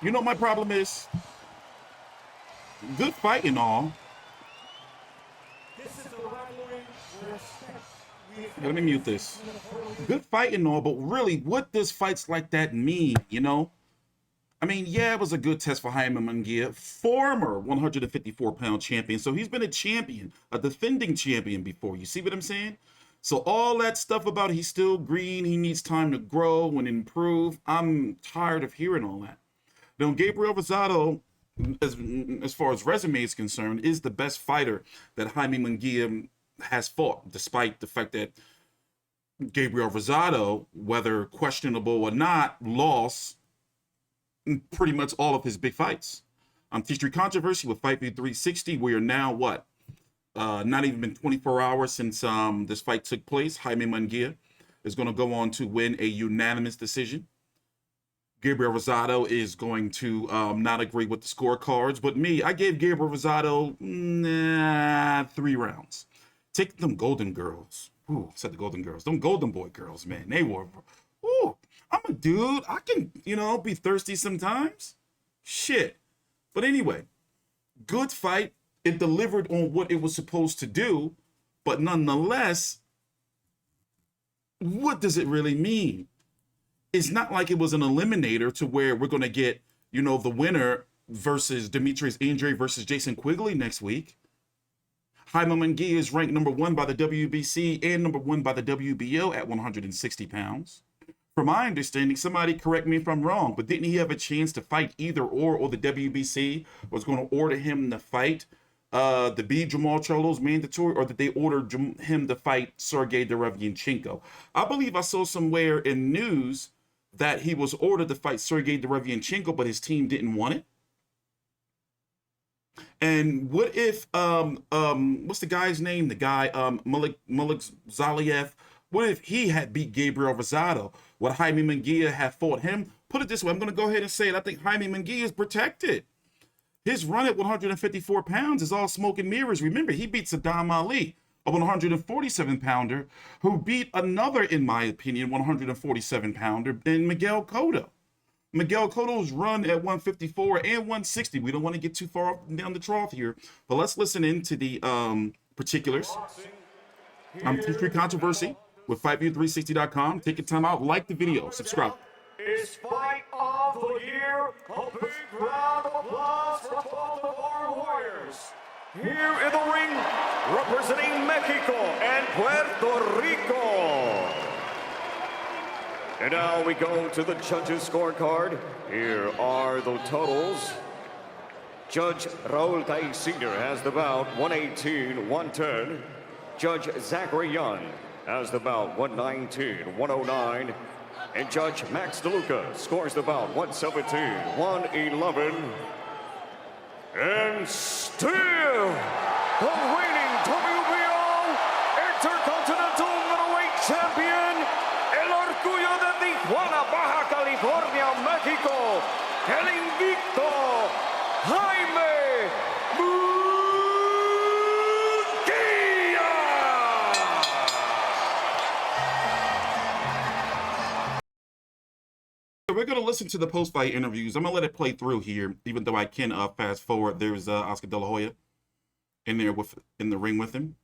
You know, my problem is good fight and all. This is a rivalry where respect Let me mute this. Good fight and all, but really, what does fights like that mean? You know, I mean, yeah, it was a good test for Jaime Munguia, former 154-pound champion. So he's been a champion, a defending champion before. You see what I'm saying? So all that stuff about he's still green, he needs time to grow and improve. I'm tired of hearing all that. Now, Gabriel Rosado, as far as resume is concerned, is the best fighter that Jaime Munguia has fought, despite the fact that Gabriel Rosado, whether questionable or not, lost pretty much all of his big fights. TstreeT controversy with Fight View 360. We are now what? Not even been 24 hours since this fight took place. Jaime Munguia is going to go on to win a unanimous decision. Gabriel Rosado is going to not agree with the scorecards, but me, I gave Gabriel Rosado 3 rounds. Take them Golden Girls. Ooh, said the Golden Girls. Them Golden Boy girls, man. They were. Ooh, I'm a dude. I can, be thirsty sometimes. Shit. But anyway, good fight. It delivered on what it was supposed to do. But nonetheless, what does it really mean? It's not like it was an eliminator to where we're going to get, the winner versus Demetrius Andrade versus Jason Quigley next week. Jaime Munguia is ranked number 1 by the WBC and number 1 by the WBO at 160 pounds. From my understanding, somebody correct me if I'm wrong, but didn't he have a chance to fight either or the WBC was going to order him to fight the B Jamal Charlo's mandatory, or did they order him to fight Sergey Derevyanchenko? I believe I saw somewhere in news that he was ordered to fight Sergey Derevyanchenko, but his team didn't want it. And what if what's the guy's name? The guy Malik Zaliev. What if he had beat Gabriel Rosado? Would Jaime Munguia have fought him? Put it this way, I'm going to go ahead and say it. I think Jaime Munguia is protected. His run at 154 pounds is all smoke and mirrors. Remember, he beat Saddam Ali, a 147-pounder, who beat another, in my opinion, 147-pounder, in Miguel Cotto. Miguel Cotto's run at 154 and 160. We don't want to get too far up down the trough here, but let's listen into the particulars. TstreeT controversy with FightView360.com. Take your time out, like the video, subscribe. is Fight of the Year. A big round of applause for both of our warriors. Here in the ring, representing Mexico and Puerto Rico. And now we go to the judges' scorecard. Here are the totals. Judge Raul Tai Sr. has the bout 118-110. Judge Zachary Young has the bout 119-109. And Judge Max DeLuca scores the bout 117-111. And still, the reigning WBO Intercontinental Middleweight Champion, el orgullo de Tijuana, Baja California, México, el invicto, Jaime Munguia. We're going to listen to the post-fight interviews. I'm going to let it play through here, even though I can fast forward. There's Oscar De La Hoya in there in the ring with him.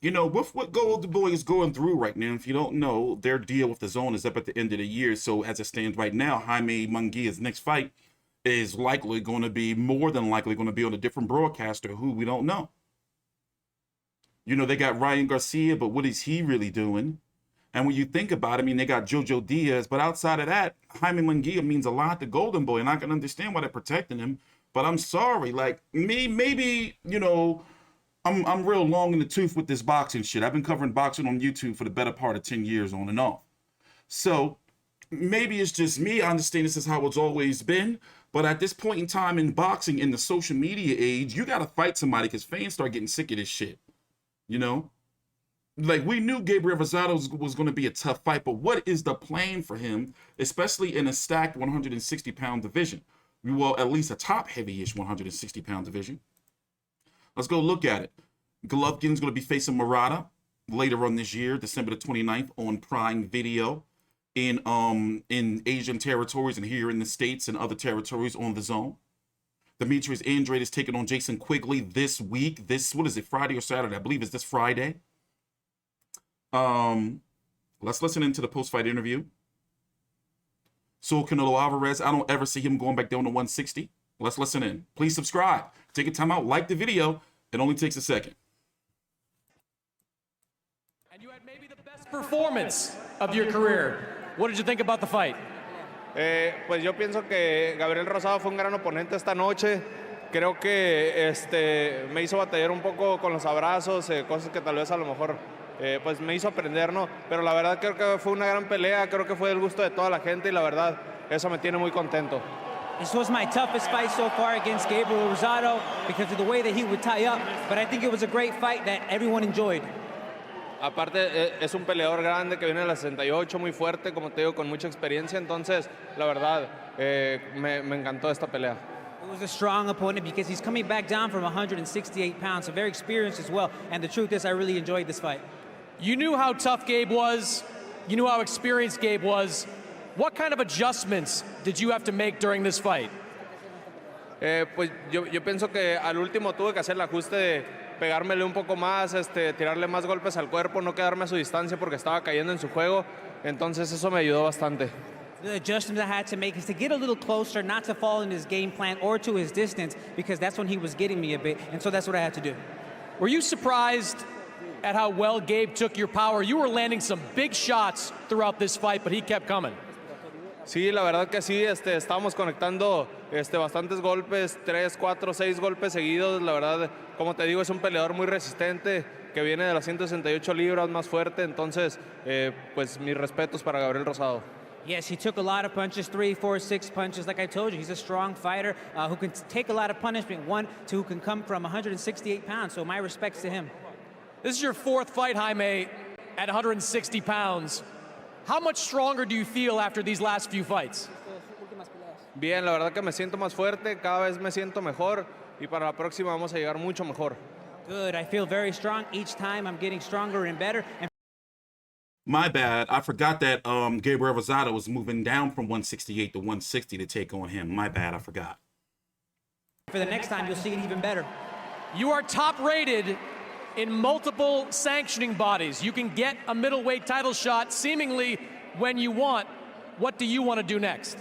With what Golden Boy is going through right now, if you don't know, their deal with the zone is up at the end of the year. So as it stands right now, Jaime Munguia's next fight is more than likely going to be on a different broadcaster who we don't know. They got Ryan Garcia, but what is he really doing? And when you think about it, they got Jojo Diaz, but outside of that, Jaime Munguia means a lot to Golden Boy, and I can understand why they're protecting him. But I'm sorry, like maybe I'm real long in the tooth with this boxing shit. I've been covering boxing on YouTube for the better part of 10 years on and off. So maybe it's just me. I understand this is how it's always been. But at this point in time in boxing, in the social media age, you got to fight somebody because fans start getting sick of this shit. Like, we knew Gabriel Rosado was going to be a tough fight, but what is the plan for him, especially in a stacked 160-pound division? Well, at least a top heavy-ish 160-pound division. Let's go look at it. Golovkin's going to be facing Murata later on this year, December the 29th on Prime Video. in Asian territories and here in the States and other territories on the zone. Demetrius Andrade is taking on Jason Quigley this week. What is it, Friday or Saturday? I believe it's this Friday. Let's listen into the post-fight interview. So Canelo Alvarez, I don't ever see him going back down to 160. Let's listen in. Please subscribe. Take a time out, like the video. It only takes a second. And you had maybe the best performance of your career. What did you think about the fight? Pues yo pienso que Gabriel Rosado fue un gran oponente esta noche. Creo que me hizo batallar un poco con los abrazos, cosas que tal vez a lo mejor pues me hizo aprender, ¿no? Pero la verdad creo que fue una gran pelea, creo que fue del gusto de toda la gente y la verdad eso me tiene muy contento. This was my toughest fight so far against Gabriel Rosado because of the way that he would tie up, but I think it was a great fight that everyone enjoyed. Aparte es un peleador grande que viene de la 68, muy fuerte, como te digo, con mucha experiencia, entonces la verdad me encantó esta pelea. It was a strong opponent because he's coming back down from 168 pounds, so very experienced as well, and the truth is I really enjoyed this fight. You knew how tough Gabe was. You knew how experienced Gabe was. What kind of adjustments did you have to make during this fight? Pues yo pienso que al último tuve que hacer el ajuste de pegármele un poco más, tirarle más golpes al cuerpo, no quedarme a su distancia porque estaba cayendo en su juego. Entonces eso me ayudó bastante. The adjustment I had to make is to get a little closer, not to fall in his game plan or to his distance, because that's when he was getting me a bit, and so that's what I had to do. Were you surprised at how well Gabe took your power? You were landing some big shots throughout this fight, but he kept coming. Sí, la verdad que sí, estábamos conectando bastantes golpes, 3, 4, 6 golpes seguidos. La verdad, como te digo, es un peleador muy resistente, que viene de las 168 libras, más fuerte. Entonces, pues mis respetos para Gabriel Rosado. Yes, he took a lot of punches, 3, 4, 6 punches. Like I told you, he's a strong fighter who can take a lot of punishment, who can come from 168 pounds. So my respects to him. This is your fourth fight, Jaime, at 160 pounds. How much stronger do you feel after these last few fights? Bien, la verdad que me siento más fuerte, cada vez me siento mejor y para la próxima vamos a llegar mucho mejor. Good, I feel very strong. Each time I'm getting stronger and better. My bad. I forgot that Gabriel Rosado was moving down from 168 to 160 to take on him. My bad, I forgot. For the next time, you'll see it even better. You are top rated in multiple sanctioning bodies. You can get a middleweight title shot seemingly when you want. What do you want to do next?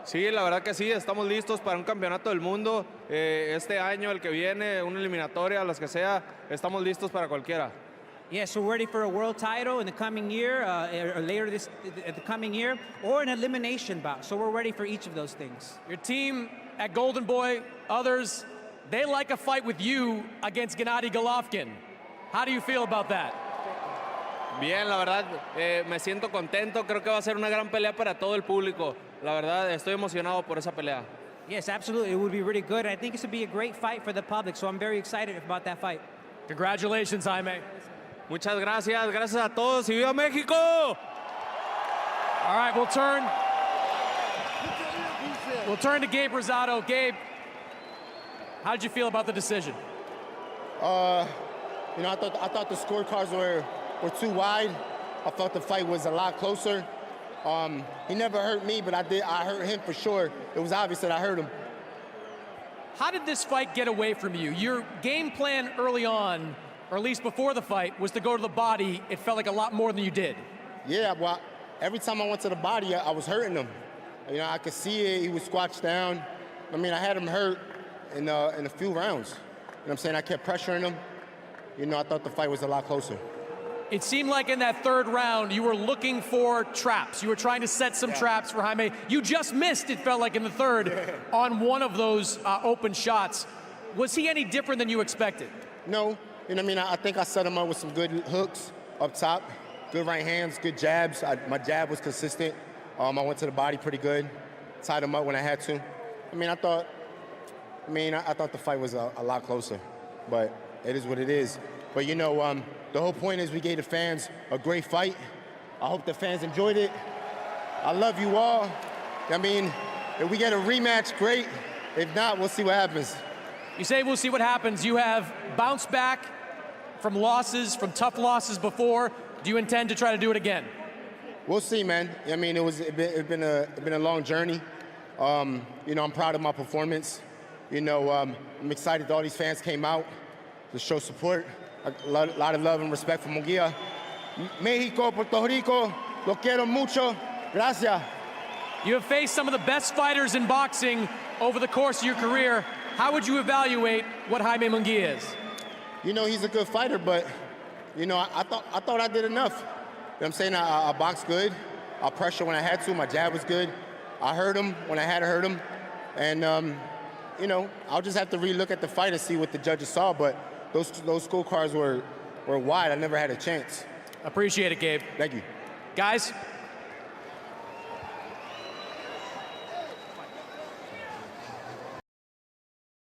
Sí, la verdad que sí, estamos listos para un campeonato del mundo. Este año, el que viene, una eliminatoria, las que sea, estamos listos para cualquiera. Yes, we're ready for a world title in the coming year, or later the coming year, or an elimination bout. So we're ready for each of those things. Your team at Golden Boy, others, they like a fight with you against Gennady Golovkin. How do you feel about that? Bien, la verdad, me siento contento. Creo que va a ser una gran pelea para todo el público. La verdad, estoy emocionado por esa pelea. Yes, absolutely. It would be really good. I think it would be a great fight for the public, so I'm very excited about that fight. Congratulations, Jaime. Muchas gracias. Gracias a todos y ¡viva México! All right, we'll turn to Gabe Rosado. Gabe, how did you feel about the decision? I thought the scorecards were too wide. I thought the fight was a lot closer. He never hurt me, but I hurt him for sure. It was obvious that I hurt him. How did this fight get away from you? Your game plan early on, or at least before the fight, was to go to the body. It felt like a lot more than you did. Yeah, well, every time I went to the body, I was hurting him. You know, I could see it. He was squashed down. I mean, I had him hurt in a few rounds. You know what I'm saying? I kept pressuring him. You know, I thought the fight was a lot closer. It seemed like in that third round, you were looking for traps. You were trying to set some traps for Jaime. You just missed, it felt like, in the third on one of those open shots. Was he any different than you expected? No. You know what I mean? I think I set him up with some good hooks up top, good right hands, good jabs. My jab was consistent. I went to the body pretty good, tied him up when I had to. I thought the fight was a lot closer, but it is what it is. But you know, the whole point is we gave the fans a great fight. I hope the fans enjoyed it. I love you all. I mean, if we get a rematch, great. If not, we'll see what happens. You say we'll see what happens. You have bounced back from losses, from tough losses before. Do you intend to try to do it again? We'll see, man. I mean, it's been a long journey. You know, I'm proud of my performance. You know, I'm excited that all these fans came out to show support. A lot of love and respect for Munguia. Mexico, Puerto Rico, lo quiero mucho. Gracias. You have faced some of the best fighters in boxing over the course of your career. How would you evaluate what Jaime Munguia is? You know, he's a good fighter, but, you know, I thought I did enough. You know what I'm saying? I boxed good. I pressure when I had to. My jab was good. I hurt him when I had to hurt him. And, you know, I'll just have to relook at the fight and see what the judges saw, but those scorecards were wide. I never had a chance. Appreciate it, Gabe. Thank you. Guys?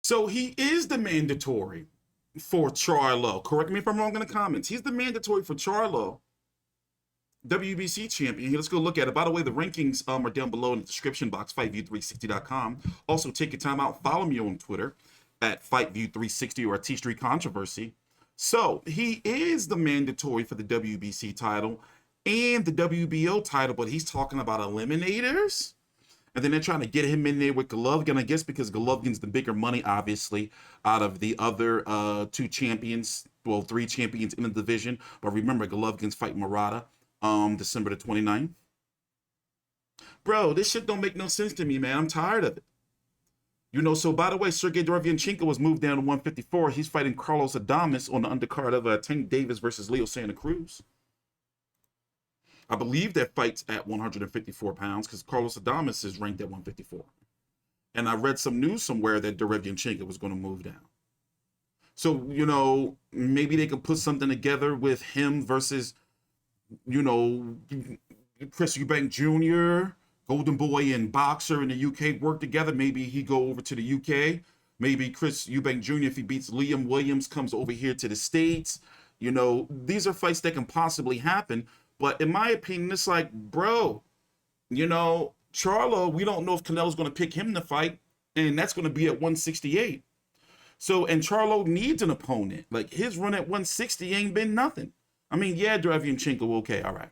So he is the mandatory for Charlo. Correct me if I'm wrong in the comments. He's the mandatory for Charlo, WBC champion. Here, let's go look at it. By the way, the rankings are down below in the description box, fightview360.com. Also, take your time out. Follow me on Twitter at fightview360 or at TstreeT Controversy. So he is the mandatory for the WBC title and the WBO title, but he's talking about eliminators. And then they're trying to get him in there with Golovkin, I guess, because Golovkin's the bigger money, obviously, out of the other two champions, well, three champions in the division. But remember, Golovkin's fighting Murata December the 29th. Bro, this shit don't make no sense to me, man. I'm tired of it. You know, so by the way, Sergey Derevyanchenko was moved down to 154. He's fighting Carlos Adames on the undercard of Tank Davis versus Leo Santa Cruz. I believe that fight's at 154 pounds because Carlos Adames is ranked at 154. And I read some news somewhere that Derevyanchenko was going to move down. So, you know, maybe they could put something together with him versus, you know, Chris Eubank Jr., Golden Boy and Boxer in the UK work together. Maybe he go over to the UK. Maybe Chris Eubank Jr., if he beats Liam Williams, comes over here to the States. You know, these are fights that can possibly happen. But in my opinion, it's like, bro, you know, Charlo, we don't know if Canelo's going to pick him to fight, and that's going to be at 168. So, and Charlo needs an opponent. Like, his run at 160 ain't been nothing. I mean, yeah, Derevyanchenko, okay, all right.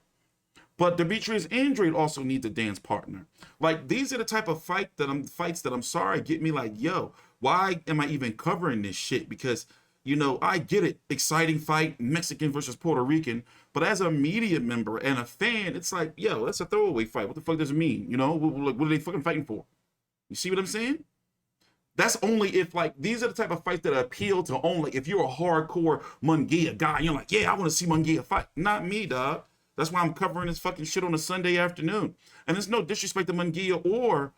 But Demetrius Andrade also needs a dance partner. Like, these are the type of fights that I'm sorry, get me like, yo, why am I even covering this shit? Because, you know, I get it. Exciting fight, Mexican versus Puerto Rican. But as a media member and a fan, it's like, yo, that's a throwaway fight. What the fuck does it mean? You know, what are they fucking fighting for? You see what I'm saying? That's only if, like, these are the type of fights that appeal to only if you're a hardcore Munguia guy. You're like, yeah, I want to see Munguia fight. Not me, dog. That's why I'm covering this fucking shit on a Sunday afternoon. And there's no disrespect to Munguia or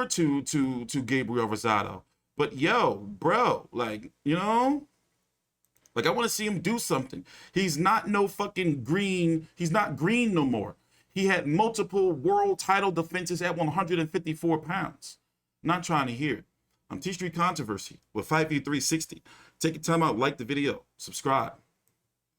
to Gabriel Rosado. But yo, bro, like, you know, like, I want to see him do something. He's not no fucking green. He's not green no more. He had multiple world title defenses at 154 pounds. Not trying to hear it. I'm TstreeT Controversy with 5v360. Take your time out, like the video, subscribe.